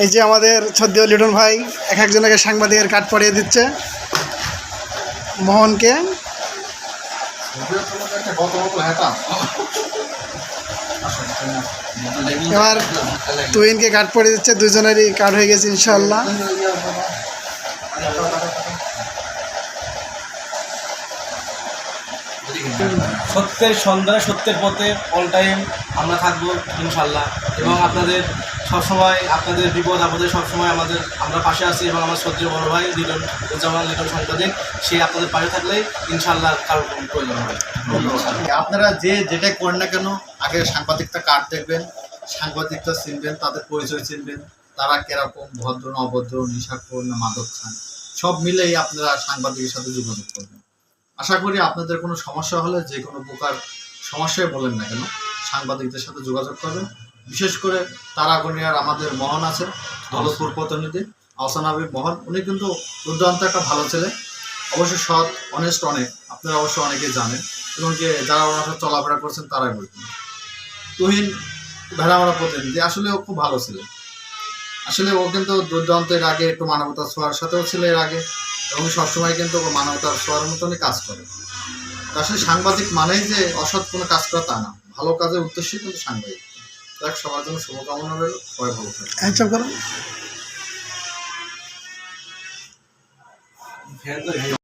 এই যে আমাদের ছদ্ম লিটন ভাই এক একজনকে সাংবাদিকের কার্ড পড়িয়ে দিচ্ছে মোহনকে। এবার তুহিনকে কার্ড পড়িয়ে দিচ্ছে, দুজনেরই কার্ড হয়ে গেছে ইনশাআল্লাহ। সত্যের সন্ধানে সত্যের পথে অল টাইম আমরা থাকবো ইনশাল্লাহ, এবং আপনাদের সবসময় আপনাদের বিপদ আপদে সবসময় আমরা পাশে আছি, এবং আমার শ্রদ্ধেয় বড় ভাই লিটন সাংবাদিক, সে আপনাদের পাশে থাকলেই ইনশাল্লাহ কারোর কোনো প্রয়োজন হবে। আপনারা যে যেটাই করেন না কেন, আগে সাংবাদিকটা কার্ড দেখবেন, সাংবাদিকটা চিনবেন, তাদের পরিচয় চিনবেন, তারা কিরকম ভদ্র না অভদ্র, নেশাখোর না মাদক খান, সব মিলেই আপনারা সাংবাদিকের সাথে যোগাযোগ করবেন। আশা করি আপনাদের কোনো সমস্যা হলে যে কোনো প্রকার সমস্যায় বলেন না কেন, সাংবাদিকদের সাথে যোগাযোগ করবেন। বিশেষ করে তারাগনিয়ার আমাদের মোহন আছে, দৌলতপুর প্রতিনিধি আহসান হাবিব মোহন, উনি কিন্তু দুর্দান্ত একটা ভালো ছেলে, অবশ্যই সৎ অনেস্ট অনেক, আপনারা অবশ্য অনেকেই জানেন, এবং যে যারা ওনার সাথে চলাফেরা করছেন তারাই বলতেন। তুহিন ভেড়ামারা প্রতিনিধি, আসলে ও খুব ভালো ছিল, আসলে ও কিন্তু দুর্দান্ত, এর আগে একটু মানবতার ছোঁয়ার সাথেও ছিল এর আগে, এবং সবসময় কিন্তু মানবতার ছোঁয়ার মতনই কাজ করে। আসলে সাংবাদিক মানেই যে অসৎ কোনো কাজ করা তা না, ভালো কাজের উদ্দেশ্যই কিন্তু সাংবাদিক। দেখ, সবার জন্য শুভকামনা রইল, সবাই ভালো থাকে।